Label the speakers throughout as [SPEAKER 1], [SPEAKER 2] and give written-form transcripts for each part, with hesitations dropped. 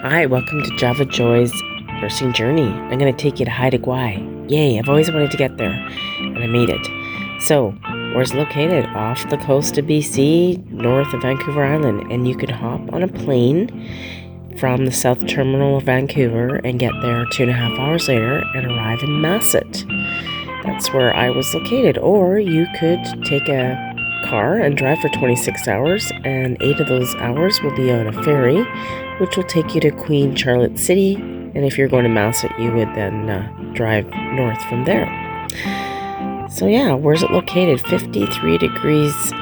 [SPEAKER 1] Hi, welcome to Java Joy's nursing journey. I'm going to take you to Hadia, Gwaii. Yay, I've always wanted to get there, and I made it. So, where's it located? Off the coast of BC, north of Vancouver Island, and you could hop on a plane from the south terminal of Vancouver and get there 2.5 hours later and arrive in Masset. That's where I was located. Or you could take a car and drive for 26 hours, and 8 of those hours will be on a ferry, which will take you to Queen Charlotte City. And if you're going to Masset, you would then drive north from there. So yeah, where's it located? 53 degrees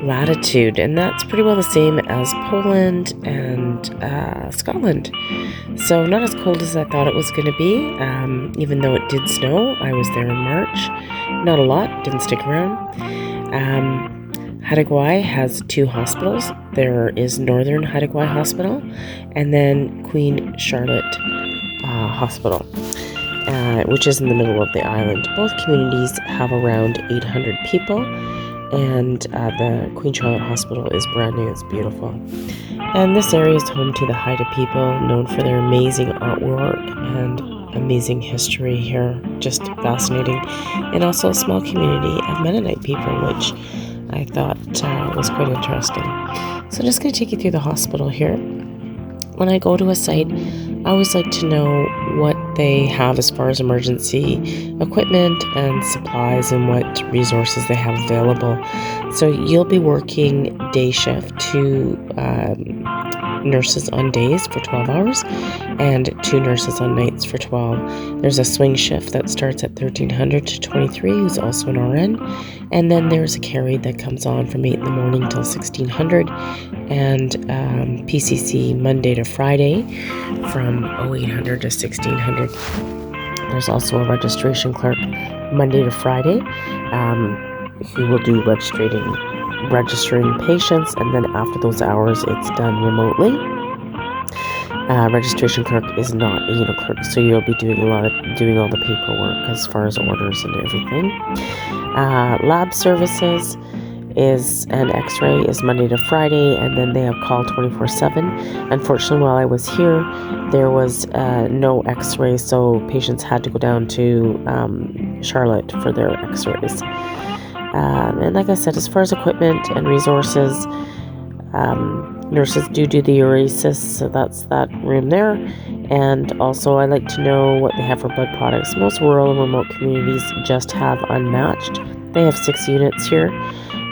[SPEAKER 1] latitude, and that's pretty well the same as Poland and Scotland. So not as cold as I thought it was going to be, even though it did snow. I was there in March. Not a lot, didn't stick around. Hadia, Gwaii has 2 hospitals. There is Northern Hadia, Gwaii Hospital and then Queen Charlotte Hospital, which is in the middle of the island. Both communities have around 800 people, and the Queen Charlotte Hospital is brand new. It's beautiful. And this area is home to the Haida people, known for their amazing artwork and amazing history here. Just fascinating. And also a small community of Mennonite people, which I thought was quite interesting. So I'm just going to take you through the hospital here. When I go to a site, I always like to know what they have as far as emergency equipment and supplies and what resources they have available. So you'll be working day shift, 2 nurses on days for 12 hours and 2 nurses on nights for 12. There's a swing shift that starts at 1300 to 23, who's also an RN. And then there's a carry that comes on from 8 in the morning till 1600, and PCC Monday to Friday from 0800 to 1600. There's also a registration clerk Monday to Friday who will do registering patients, and then after those hours it's done remotely. Registration clerk is not a unit clerk, so you'll be doing all the paperwork as far as orders and everything. Lab services and x-ray is Monday to Friday, and then they have call 24/7. Unfortunately, while I was here, there was no x-ray, so patients had to go down to Charlotte for their x-rays. And like I said, as far as equipment and resources, nurses do the uresis, so that's that room there. And also I like to know what they have for blood products. Most rural and remote communities just have unmatched. They have 6 units here,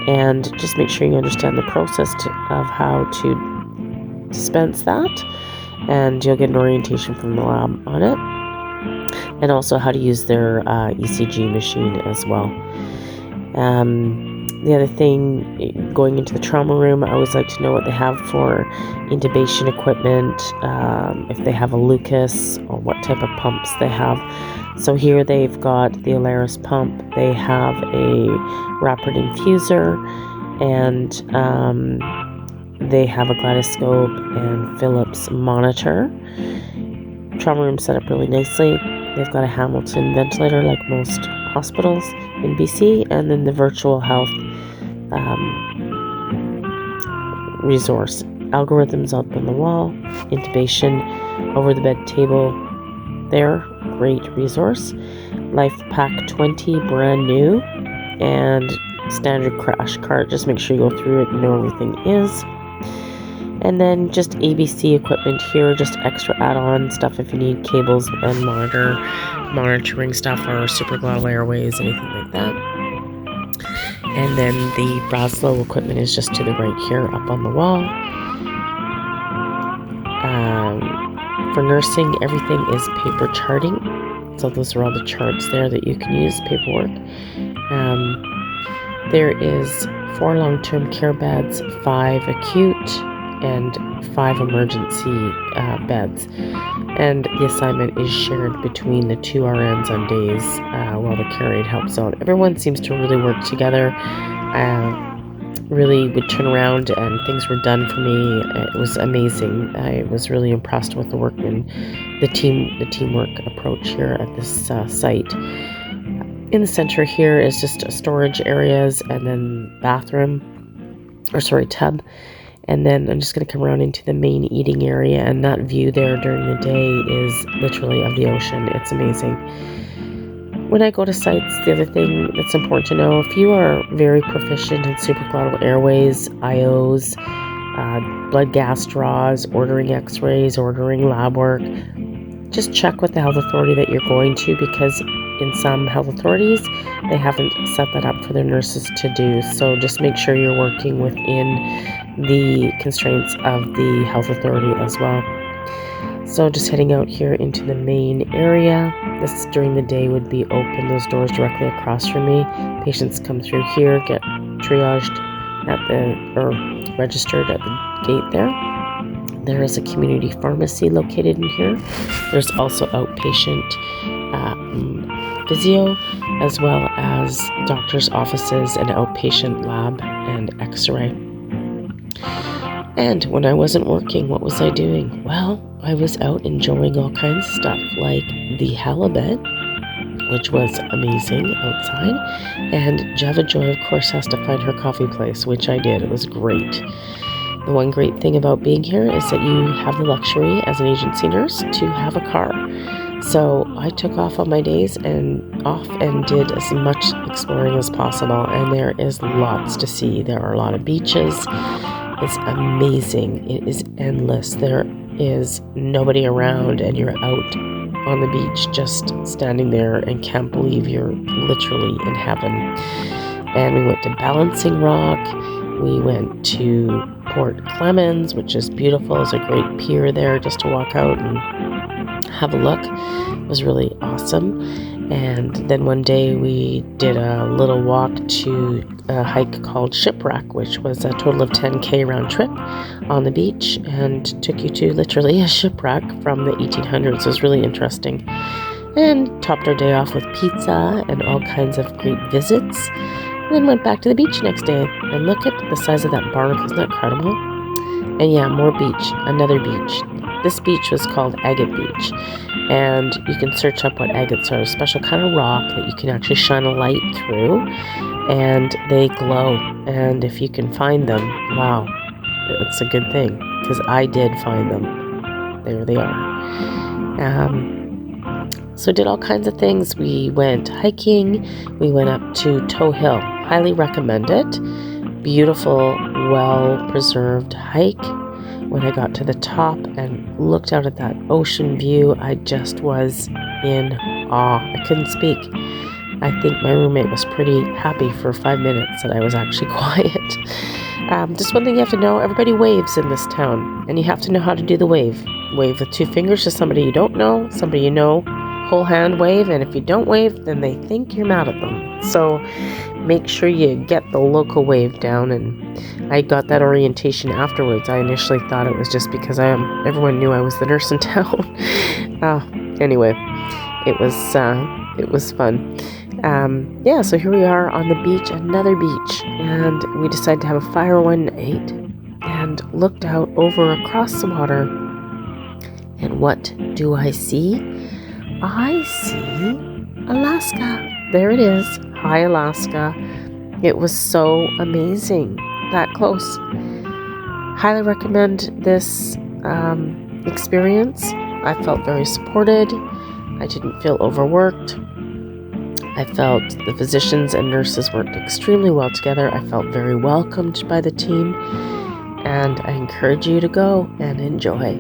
[SPEAKER 1] and just make sure you understand the process of how to dispense that, and you'll get an orientation from the lab on it, and also how to use their ECG machine as well. The other thing, going into the trauma room, I always like to know what they have for intubation equipment, if they have a Lucas or what type of pumps they have. So here they've got the Alaris pump, they have a rapid infuser, and they have a gyroscope and Philips monitor. Trauma room set up really nicely. They've got a Hamilton ventilator like most hospitals in BC, and then the virtual health resource. Algorithms up on the wall, intubation over the bed table there, great resource. Life Pack 20, brand new, and standard crash cart. Just make sure you go through it and know everything is. And then just ABC equipment here, just extra add-on stuff if you need cables and monitoring stuff, or super glottal airways, anything like that. And then the Braslow equipment is just to the right here up on the wall. For nursing, everything is paper charting. So those are all the charts there that you can use, paperwork. There is 4 long-term care beds, 5 acute, and 5 emergency beds. And the assignment is shared between the 2 RNs on days while the carried helps out. Everyone seems to really work together. Really would turn around and things were done for me. It was amazing. I was really impressed with the workmen, the teamwork approach here at this site. In the center here is just storage areas, and then tub. And then I'm just going to come around into the main eating area, and that view there during the day is literally of the ocean. It's amazing. When I go to sites, the other thing that's important to know, if you are very proficient in supraglottal airways, IOs, blood gas draws, ordering x-rays, ordering lab work, just check with the health authority that you're going to, because in some health authorities, they haven't set that up for their nurses to do. So just make sure you're working within the constraints of the health authority as well. So just heading out here into the main area. This during the day would be open, those doors directly across from me. Patients come through here, get triaged or registered at the gate there. There is a community pharmacy located in here. There's also outpatient physio, as well as doctor's offices and outpatient lab and x-ray. And when I wasn't working, what was I doing? Well, I was out enjoying all kinds of stuff, like the halibut, which was amazing outside. And Java Joy, of course, has to find her coffee place, which I did. It was great. The one great thing about being here is that you have the luxury as an agency nurse to have a car. So I took off on my days and did as much exploring as possible. And there is lots to see. There are a lot of beaches. It's amazing. It is endless. There is nobody around, and you're out on the beach just standing there and can't believe you're literally in heaven. And we went to Balancing Rock. We went to Port Clemens, which is beautiful. There's a great pier there just to walk out and have a look. It was really awesome. And then one day we did a little walk to a hike called Shipwreck, which was a total of 10K round trip on the beach, and took you to literally a shipwreck from the 1800s. It was really interesting. And topped our day off with pizza and all kinds of great visits. And then went back to the beach next day. And look at the size of that barnacle. Isn't that incredible? And yeah, more beach. Another beach. This beach was called Agate Beach. And you can search up what agates are. A special kind of rock that you can actually shine a light through. And they glow. And if you can find them, wow, it's a good thing. Because I did find them. There they are. So did all kinds of things. We went hiking. We went up to Toe Hill. Highly recommend it. Beautiful, well-preserved hike. When I got to the top and looked out at that ocean view, I just was in awe. I couldn't speak. I think my roommate was pretty happy for 5 minutes that I was actually quiet. Just one thing you have to know, everybody waves in this town, and you have to know how to do the wave. Wave with 2 fingers to somebody you don't know, somebody you know, whole hand wave, and if you don't wave, then they think you're mad at them. So make sure you get the local wave down, and I got that orientation afterwards. I initially thought it was just because everyone knew I was the nurse in town. Anyway, it was fun. So here we are on the beach, another beach, and we decided to have a fire one night and looked out over across the water, and what do I see? I see Alaska. There it is, high Alaska. It was so amazing, that close. Highly recommend this experience. I felt very supported. I didn't feel overworked. I felt the physicians and nurses worked extremely well together. I felt very welcomed by the team, and I encourage you to go and enjoy.